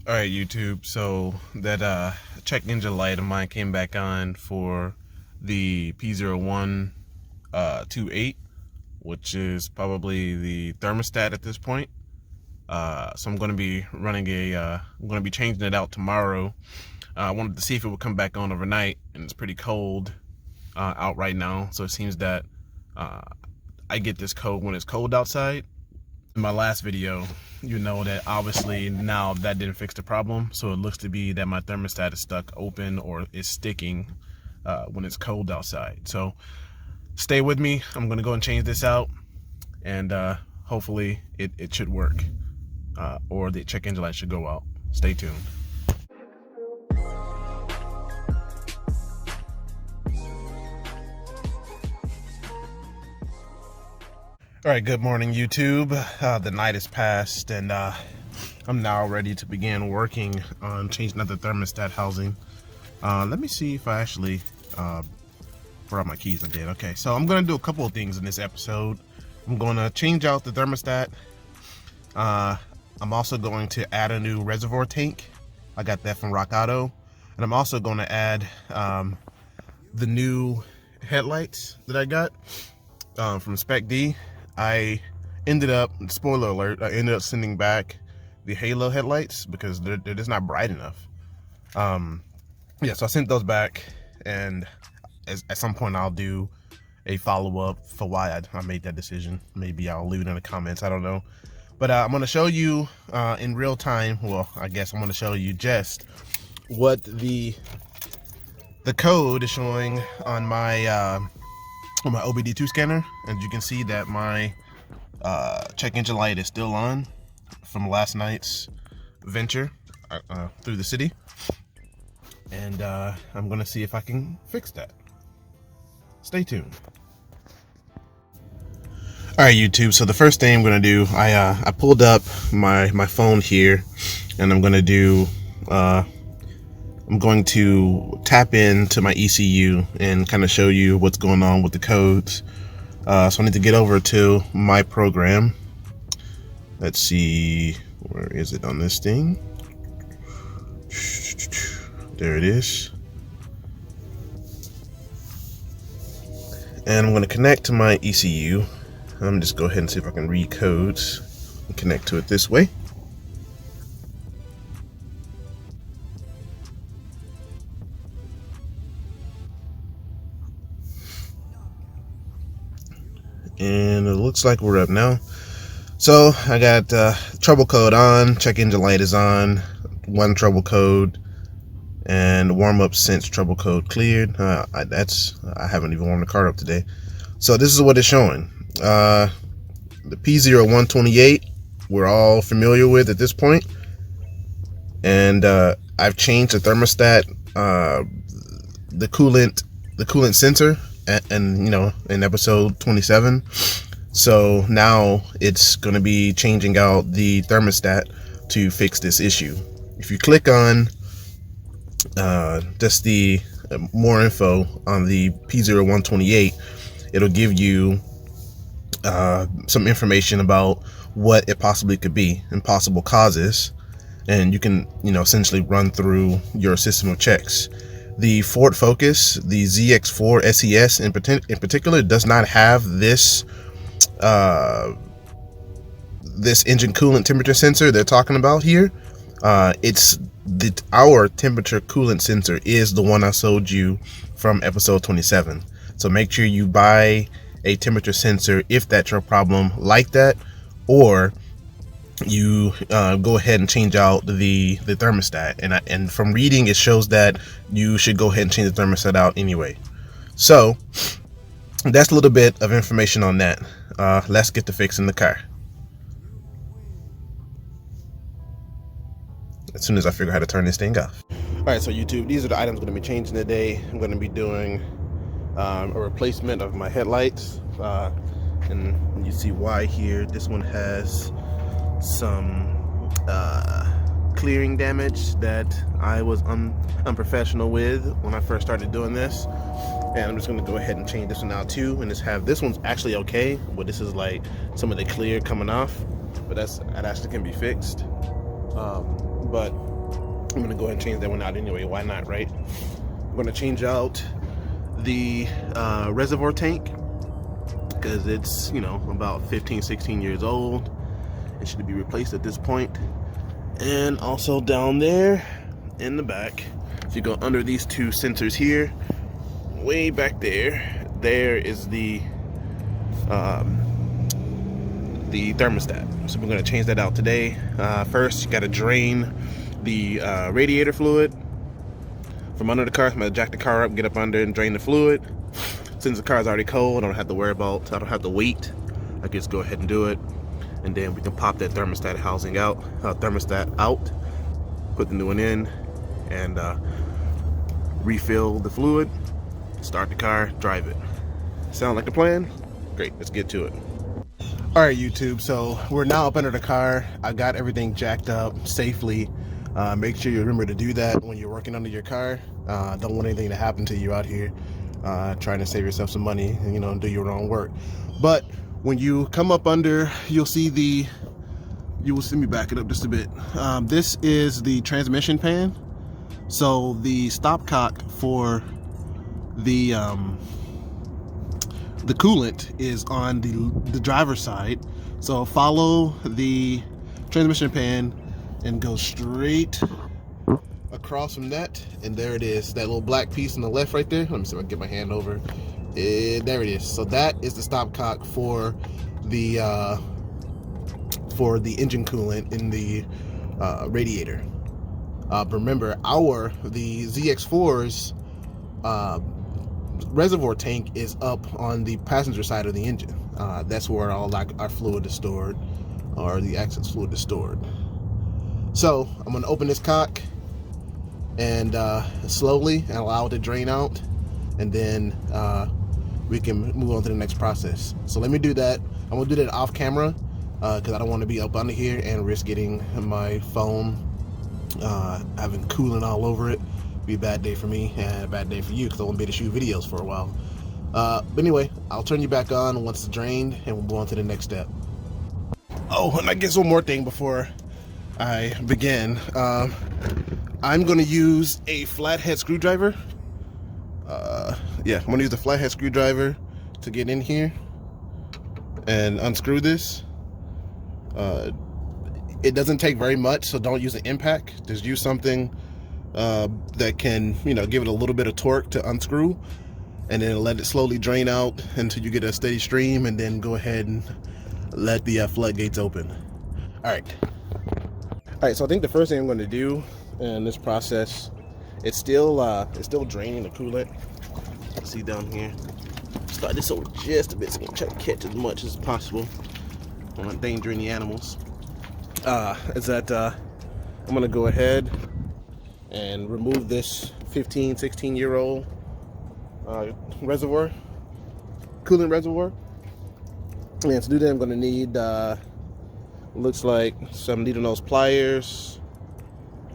All right, YouTube. So that check engine light of mine came back on for the P0128, which is probably the thermostat at this point. So I'm going to be running I'm going to be changing it out tomorrow. I wanted to see if it would come back on overnight, and it's pretty cold out right now. So it seems that I get this code when it's cold outside. In my last video, you know that obviously now that didn't fix the problem, so it looks to be that my thermostat is stuck open or is sticking when it's cold outside. So stay with me. I'm going to go and change this out, and hopefully it should work, or the check engine light should go out. Stay tuned. All right, good morning, YouTube. The night has passed, and I'm now ready to begin working on changing out the thermostat housing. Let me see if I actually brought my keys. I did. Okay, so I'm going to do a couple of things in this episode. I'm going to change out the thermostat. I'm also going to add a new reservoir tank. I got that from Rock Auto. And I'm also going to add the new headlights that I got from Spec D. I ended up, spoiler alert, I ended up sending back the halo headlights because they're just not bright enough. Yeah, so I sent those back, and at some point I'll do a follow-up for why I made that decision. Maybe I'll leave it in the comments, I don't know. But I'm going to show you in real time, well, I guess I'm going to show you just what the code is showing on my OBD2 scanner. As you can see that my check engine light is still on from last night's venture through the city, and I'm gonna see if I can fix that. Stay tuned. All right, YouTube, so the first thing I'm gonna do, I pulled up my phone here, and I'm gonna do I'm going to tap into my ECU and kind of show you what's going on with the codes. So I need to get over to my program. Let's see, where is it on this thing? There it is. And I'm going to connect to my ECU. I'm just go ahead and see if I can read codes and connect to it this way. And it looks like we're up now. So I got trouble code on, check engine light is on, one trouble code, and warm up since trouble code cleared. I haven't even warmed the car up today. So this is what it's showing. The P0128 we're all familiar with at this point, and I've changed the thermostat, the coolant sensor, and you know, in episode 27. So now it's going to be changing out the thermostat to fix this issue. If you click on just the more info on the P0128, it'll give you some information about what it possibly could be and possible causes, and you can, you know, essentially run through your system of checks. The Ford Focus, the ZX4 SES in particular, does not have this this engine coolant temperature sensor they're talking about here. Our temperature coolant sensor is the one I showed you from episode 27. So make sure you buy a temperature sensor if that's your problem like that, or you go ahead and change out the thermostat. And from reading, it shows that you should go ahead and change the thermostat out anyway. So that's a little bit of information on that. Let's get to fixing the car. As soon as I figure out how to turn this thing off. All right, so YouTube, these are the items I'm going to be changing today. I'm going to be doing a replacement of my headlights, and you see why here. This one has some clearing damage that I was unprofessional with when I first started doing this, and I'm just going to go ahead and change this one out too, and just have this one's actually okay, but this is like some of the clear coming off, but that actually can be fixed. But I'm gonna go ahead and change that one out anyway. Why not, right? I'm gonna change out the reservoir tank because it's, you know, about 15-16 years old. It should be replaced at this point. And also down there in the back, if you go under these two sensors here, way back there, there is the thermostat. So we're going to change that out today. First, you got to drain the radiator fluid from under the car. I'm going to jack the car up, get up under and drain the fluid. Since the car is already cold, I don't have to worry about, I don't have to wait. I can just go ahead and do it. And then we can pop that thermostat housing out, put the new one in, and refill the fluid, start the car, drive it. Sound like a plan? Great, let's get to it. All right, YouTube, so we're now up under the car. I got everything jacked up safely. Make sure you remember to do that when you're working under your car. Don't want anything to happen to you out here trying to save yourself some money and, you know, do your own work. But when you come up under, you'll see you will see me back it up just a bit. This is the transmission pan. So the stopcock for the coolant is on the driver's side. So follow the transmission pan and go straight across from that, and there it is, that little black piece on the left right there. Let me see if I can get my hand over. There it is. So that is the stopcock for the engine coolant in the radiator. Remember, the ZX4's reservoir tank is up on the passenger side of the engine. That's where all our fluid is stored, or the access fluid is stored. So I'm going to open this cock and slowly and allow it to drain out, and then we can move on to the next process. So let me do that. I'm going to do that off camera because I don't want to be up under here and risk getting my phone having coolant all over it. Be a bad day for me and a bad day for you because I won't be able to shoot videos for a while. But anyway, I'll turn you back on once it's drained and we'll move on to the next step. Oh, and I guess one more thing before I begin. I'm going to use a flathead screwdriver. Yeah, I'm going to use the flathead screwdriver to get in here and unscrew this. It doesn't take very much, so don't use an impact. Just use something that can, you know, give it a little bit of torque to unscrew, and then let it slowly drain out until you get a steady stream, and then go ahead and let the floodgates open. All right, so I think the first thing I'm going to do in this process, it's still draining the coolant. See down here, start this over just a bit so I can try to catch as much as possible. I don't want to endanger any animals. I'm going to go ahead and remove this 16 year old reservoir, coolant reservoir. And to do that, I'm going to need looks like some needle nose pliers,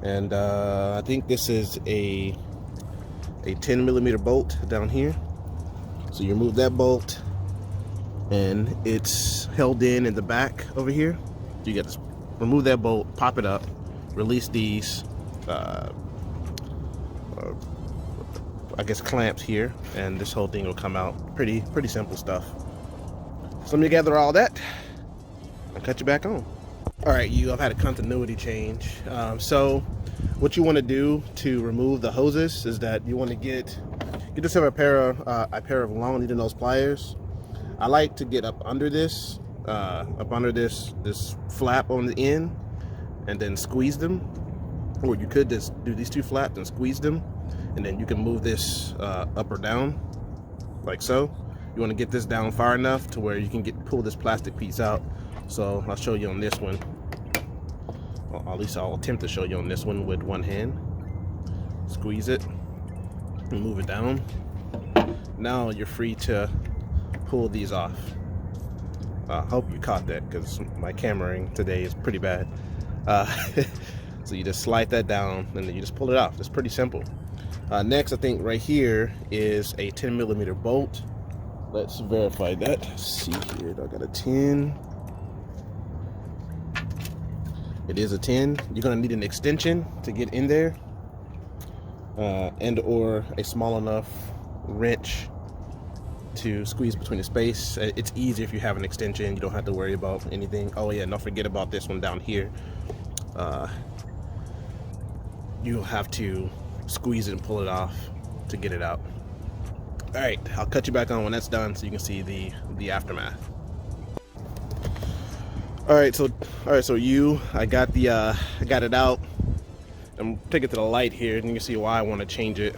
and I think this is a 10mm bolt down here. So you remove that bolt, and it's held in the back over here. You got to remove that bolt, pop it up, release these I guess clamps here, and this whole thing will come out. Pretty simple stuff. So let me gather all that. I'll cut you back on. All right, I've had a continuity change. So what you want to do to remove the hoses is that you want to get yourself a pair of long needle nose pliers. I like to get up under this flap on the end and then squeeze them, or you could just do these two flaps and squeeze them, and then you can move this up or down like so. You want to get this down far enough to where you can pull this plastic piece out. So I'll show you on this one, or at least I'll attempt to show you on this one with one hand. Squeeze it and move it down. Now you're free to pull these off. I hope you caught that because my cameraing today is pretty bad. So you just slide that down and then you just pull it off. It's pretty simple. Next, I think right here is a 10mm bolt. Let's verify that. Let's see here. I got a 10. It is a 10. You're gonna need an extension to get in there, and or a small enough wrench to squeeze between the space. It's easy if you have an extension. You don't have to worry about anything. Oh yeah, don't forget about this one down here. You'll have to squeeze it and pull it off to get it out. All right, I'll cut you back on when that's done so you can see the aftermath. All right, so I got it out. I'm taking it to the light here, and you can see why I want to change it.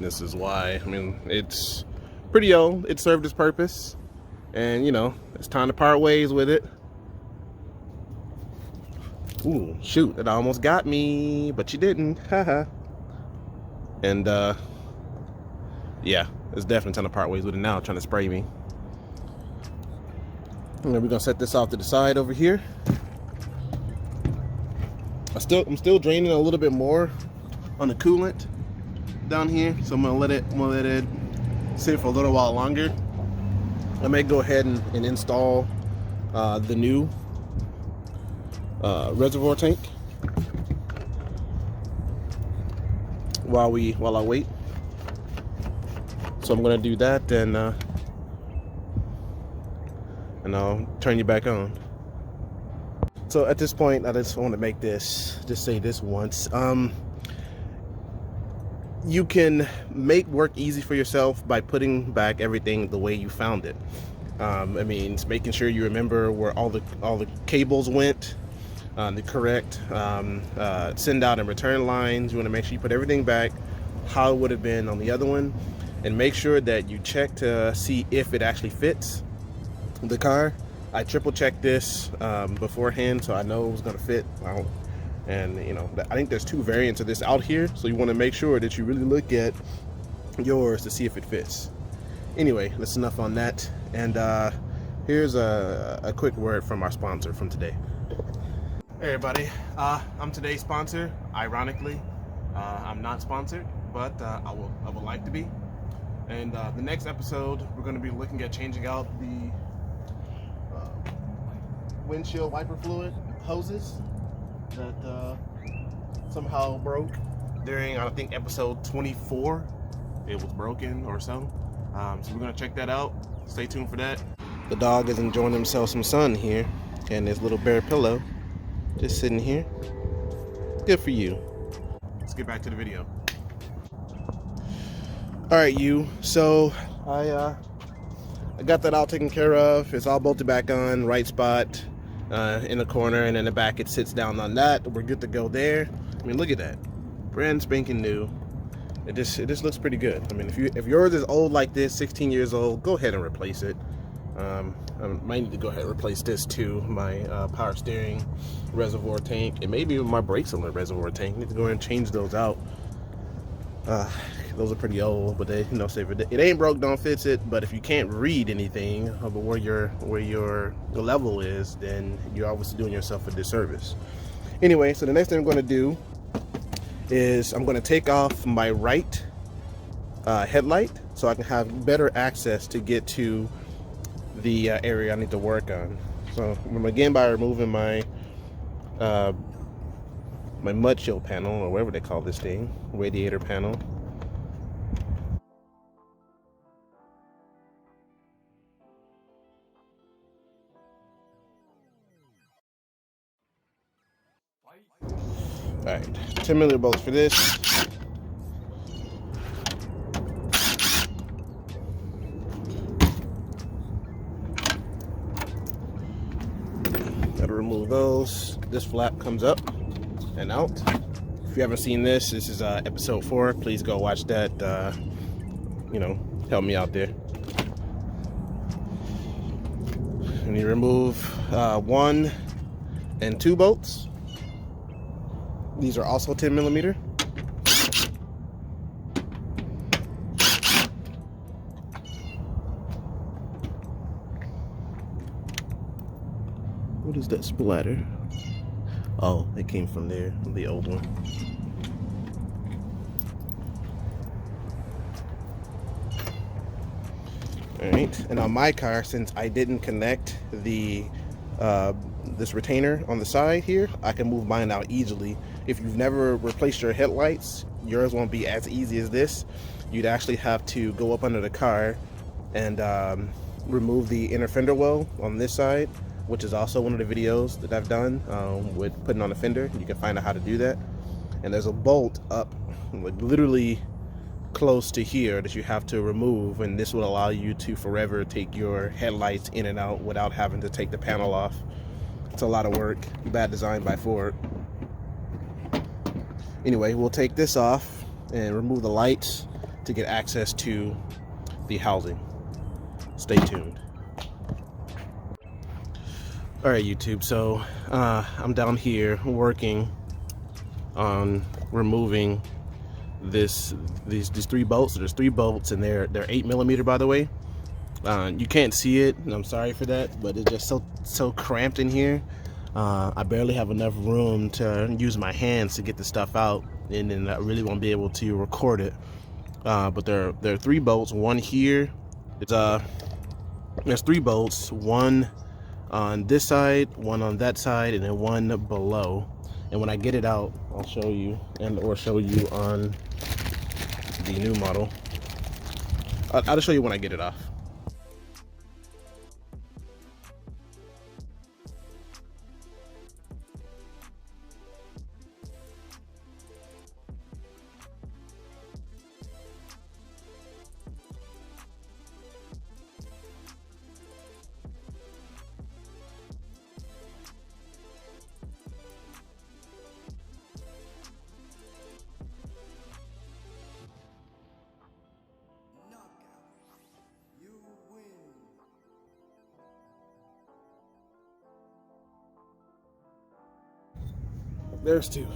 This is why. I mean, it's pretty old. It served its purpose, and you know, it's time to part ways with it. Ooh, shoot, it almost got me, but you didn't. Haha. And yeah, it's definitely time to part ways with it now, trying to spray me. And then we're gonna set this off to the side over here. I'm still draining a little bit more on the coolant down here, so I'm gonna let it sit for a little while longer. I may go ahead and install the new reservoir tank while I wait. So I'm gonna do that, and I'll turn you back on. So at this point, I just want to say this once. You can make work easy for yourself by putting back everything the way you found it. I mean, it's making sure you remember where all the cables went, the correct send out and return lines. You want to make sure you put everything back how it would have been on the other one, and make sure that you check to see if it actually fits the car. I triple checked this beforehand, so I know it was going to fit. And you know, I think there's 2 variants of this out here, so you want to make sure that you really look at yours to see if it fits. Anyway, that's enough on that, and here's a quick word from our sponsor from today. Hey everybody, I'm today's sponsor. Ironically, I'm not sponsored, but I would like to be. And the next episode, we're going to be looking at changing out the windshield wiper fluid hoses that somehow broke during, I think, episode 24. It was broken or so. So we're going to check that out. Stay tuned for that. The dog is enjoying himself some sun here, and his little bear pillow just sitting here. Good for you. Let's get back to the video. All right, so I got that all taken care of. It's all bolted back on, right spot in the corner, and in the back it sits down on that. We're good to go there. I mean, look at that, brand spanking new. It just looks pretty good. I mean, if yours is old like this, 16 years old, go ahead and replace it. I might need to go ahead and replace this too. My power steering reservoir tank, and maybe even my brake cylinder reservoir tank. Need to go ahead and change those out. Those are pretty old, but they, you know, say it ain't broke, don't fix it. But if you can't read anything about where your level is, then you're obviously doing yourself a disservice. Anyway, so the next thing I'm going to do is I'm going to take off my right headlight so I can have better access to get to the area I need to work on. So I'm going to begin by removing my my mud chill panel, or whatever they call this thing, radiator panel. All right, 10mm bolts for this. Gotta remove those. This flap comes up and out. If you haven't seen this is episode 4. Please go watch that. You know, help me out there. And you remove 1 and 2 bolts. These are also 10mm. What is that splatter? Oh, it came from there, the old one. All right, and on my car, since I didn't connect the this retainer on the side here, I can move mine out easily. If you've never replaced your headlights, yours won't be as easy as this. You'd actually have to go up under the car and remove the inner fender well on this side, which is also one of the videos that I've done with putting on a fender. You can find out how to do that. And there's a bolt up like literally close to here that you have to remove, and this will allow you to forever take your headlights in and out without having to take the panel off. It's a lot of work. Bad design by Ford. Anyway, we'll take this off and remove the lights to get access to the housing. Stay tuned. All right, YouTube, so I'm down here working on removing these 3 bolts. There's 3 bolts, and they're 8mm, by the way. You can't see it, and I'm sorry for that, but it's just so cramped in here. I barely have enough room to use my hands to get the stuff out, and then I really won't be able to record it. But there are 3 bolts. One here. There's 3 bolts. One on this side, one on that side, and then one below. And when I get it out, I'll show you, or show you on the new model. I'll just show you when I get it off. There's 2.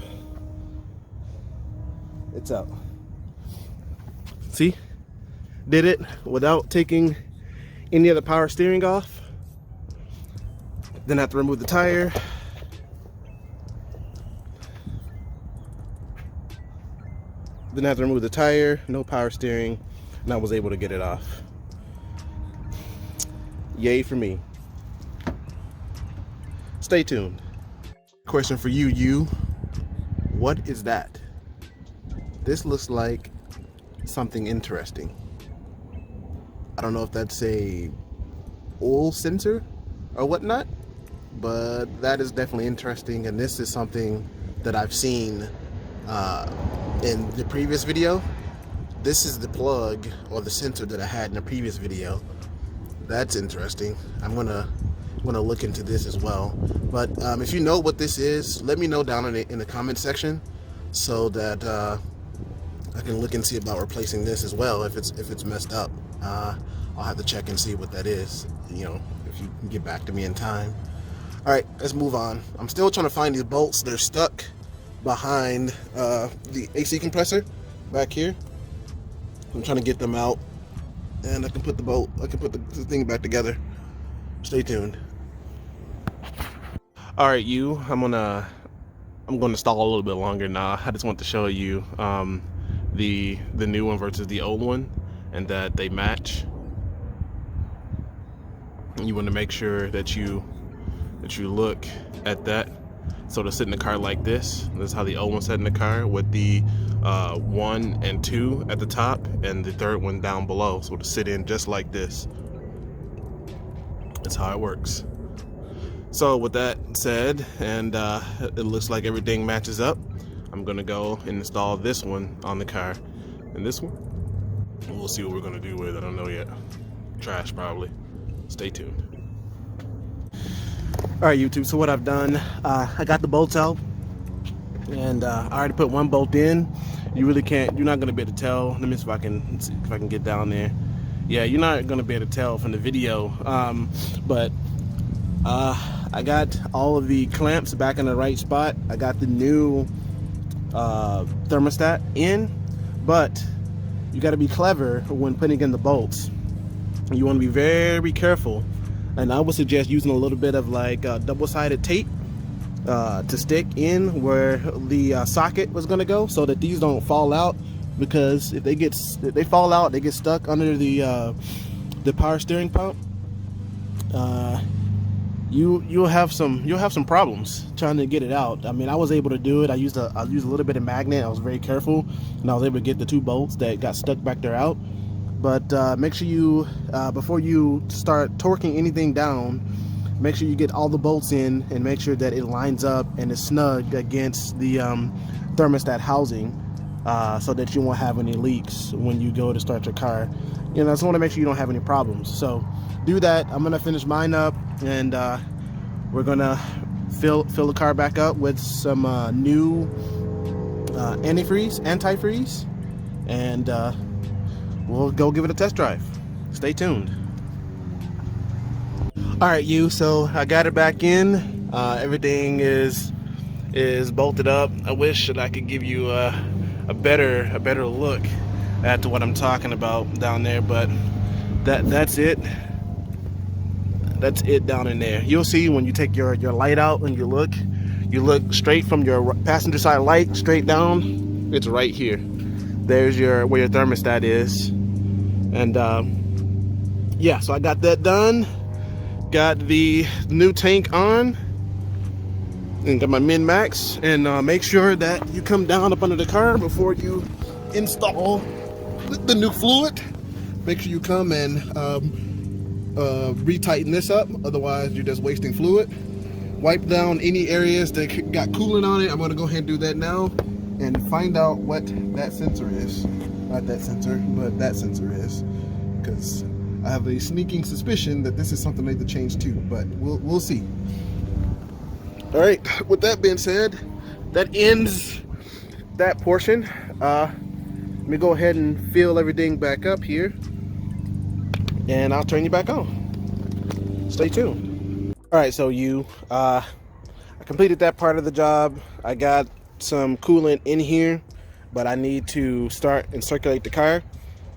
It's out. See? Did it without taking any of the power steering off. Then I have to remove the tire. Then I have to remove the tire, no power steering, and I was able to get it off. Yay for me. Stay tuned. Question for you. What is that? This looks like something interesting. I don't know if that's a oil sensor or whatnot, but that is definitely interesting, and this is something that I've seen in the previous video. This is the plug or the sensor that I had in the previous video. That's interesting. I'm gonna look into this as well. But if you know what this is, let me know down in the comment section, so that I can look and see about replacing this as well if it's messed up. I'll have to check and see what that is, you know, if you can get back to me in time. All right, let's move on. I'm still trying to find these bolts. They're stuck behind the AC compressor back here. I'm trying to get them out, and I can put the thing back together. Stay tuned. All right, I'm gonna stall a little bit longer now. I just want to show you the new one versus the old one, and that they match. You want to make sure that you look at that. So to sit in the car like this is how the old one sat in the car, with the 1 and 2 at the top and the 3rd one down below. So to sit in just like this. That's how it works. So with that said, and it looks like everything matches up, I'm gonna go and install this one on the car, and this one we'll see what we're gonna do with. I don't know yet. Trash probably. Stay tuned. All right, YouTube, so what I've done, I got the bolts out, and I already put 1 bolt in. You're not gonna be able to tell. Let me see if I can get down there. Yeah, you're not gonna be able to tell from the video, but I got all of the clamps back in the right spot. I got the new thermostat in, but you got to be clever when putting in the bolts. You want to be very careful, and I would suggest using a little bit of like double-sided tape to stick in where the socket was going to go, so that these don't fall out. Because if they fall out, they get stuck under the power steering pump. you'll have some problems trying to get it out. I mean, I was able to do it. I used a little bit of magnet. I was very careful, and I was able to get the 2 bolts that got stuck back there out. But make sure you before you start torquing anything down, make sure you get all the bolts in and make sure that it lines up and is snug against the thermostat housing, so that you won't have any leaks when you go to start your car. You know, I just want to make sure you don't have any problems. So do that. I'm gonna finish mine up, and we're gonna fill the car back up with some new antifreeze, and we'll go give it a test drive. Stay tuned. All right, so I got it back in. Everything is bolted up. I wish that I could give you a better look at what I'm talking about down there, but that's it. That's it down in there. You'll see when you take your light out and you look straight from your passenger side light straight down. It's right here. There's where your thermostat is. And yeah, so I got that done. Got the new tank on, and got my min max. And make sure that you come down up under the car before you install the new fluid. Make sure you come and retighten this up, otherwise you're just wasting fluid. Wipe down any areas that got coolant on it. I'm going to go ahead and do that now and find out what that sensor is. Not that sensor, but that sensor is, because I have a sneaking suspicion that this is something I need to change too, but we'll see. All right, with that being said, that ends that portion. Let me go ahead and fill everything back up here, and I'll turn you back on. Stay tuned. All right, so I completed that part of the job. I got some coolant in here, but I need to start and circulate the car.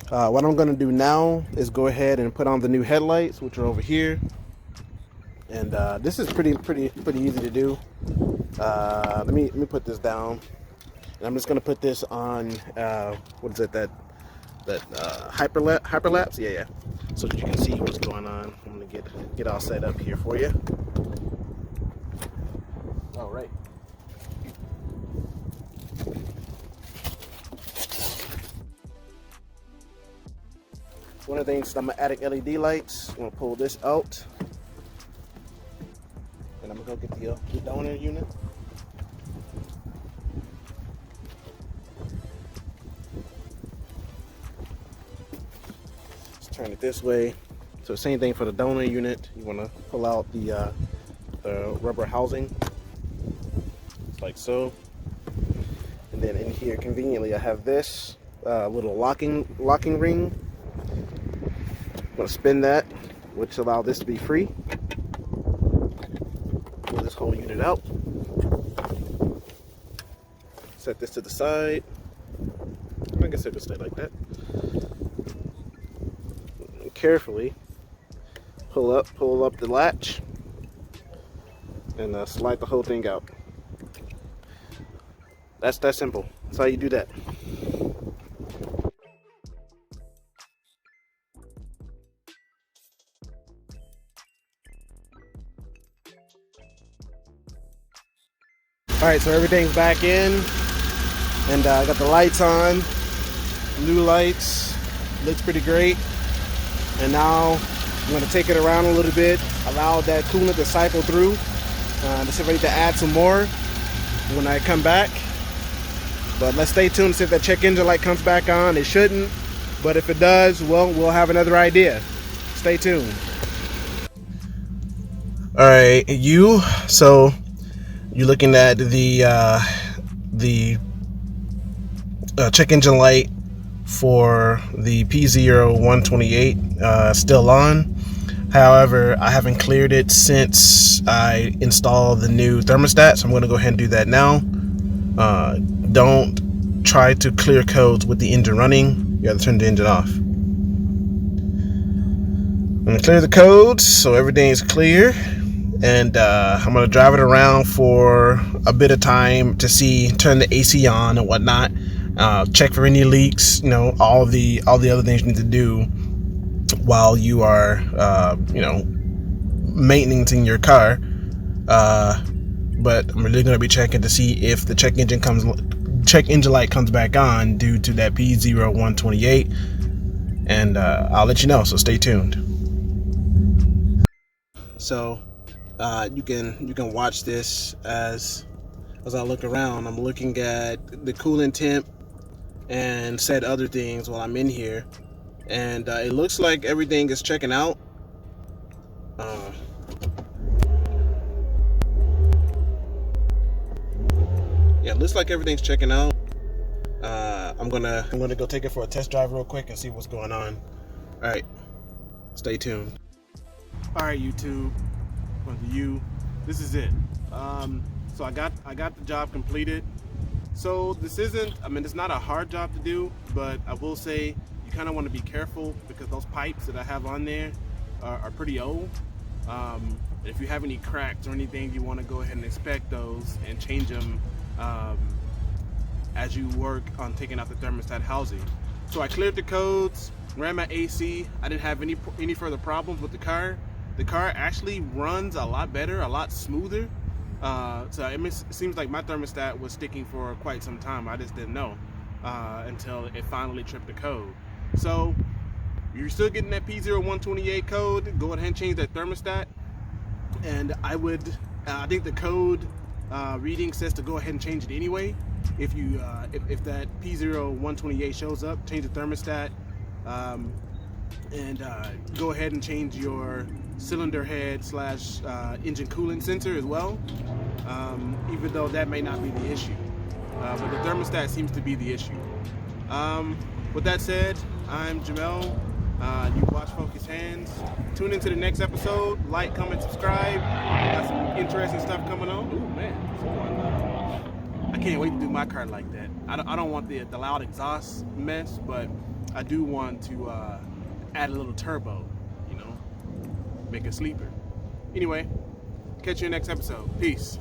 What I'm going to do now is go ahead and put on the new headlights, which are over here. And this is pretty easy to do. Let me put this down. And I'm just going to put this on what is it, that hyperlapse? Yeah, so that you can see what's going on. I'm going to get all set up here for you. All right. One of the things, I'm gonna add LED lights. I'm gonna pull this out, and I'm gonna go get the donor unit. Let's turn it this way. So same thing for the donor unit. You wanna pull out the rubber housing, just like so. And then in here, conveniently, I have this little locking ring. I'm going to spin that, which allows this to be free. Pull this whole unit out. Set this to the side. I guess it could stay like that. And carefully pull up the latch and slide the whole thing out. That's that simple. That's how you do that. Alright, so everything's back in, and I got the lights on, new lights, looks pretty great. And now I'm going to take it around a little bit, allow that coolant to cycle through, to see if I need to add some more when I come back. But let's stay tuned to see if that check engine light comes back on. It shouldn't, but if it does, well, we'll have another idea. Stay tuned. Alright, so you're looking at the check engine light for the P0128 still on. However, I haven't cleared it since I installed the new thermostat, so I'm going to go ahead and do that now. Don't try to clear codes with the engine running. You have to turn the engine off. I'm going to clear the codes so everything is clear. And I'm gonna drive it around for a bit of time to turn the AC on and whatnot, check for any leaks, all the other things you need to do while you are maintaining your car. But I'm really going to be checking to see if the check engine light comes back on due to that P0128, and I'll let you know, so stay tuned. So you can watch this as I look around. I'm looking at the coolant temp and said other things while I'm in here, and it looks like everything is checking out. Yeah, it looks like everything's checking out. I'm gonna go take it for a test drive real quick and see what's going on. All right, stay tuned. All right, YouTube, this is it. So I got the job completed. So this isn't, I mean, it's not a hard job to do, but I will say you kind of want to be careful because those pipes that I have on there are pretty old. If you have any cracks or anything, you want to go ahead and inspect those and change them as you work on taking out the thermostat housing. So I cleared the codes, ran my AC. I didn't have any further problems with the car. The car actually runs a lot better, a lot smoother. So it seems like my thermostat was sticking for quite some time. I just didn't know until it finally tripped the code. So you're still getting that P0128 code. Go ahead and change that thermostat. And I think the code reading says to go ahead and change it anyway. If that P0128 shows up, change the thermostat, and go ahead and change your cylinder head / engine coolant sensor as well, even though that may not be the issue, but the thermostat seems to be the issue. With that said, I'm Jamel. You watch Focus Hands. Tune into the next episode. Like, comment, subscribe. Got some interesting stuff coming on. Ooh, man, I can't wait to do my car like that. I don't want the loud exhaust mess, but I do want to add a little turbo, make a sleeper. Anyway, catch you in the next episode. Peace.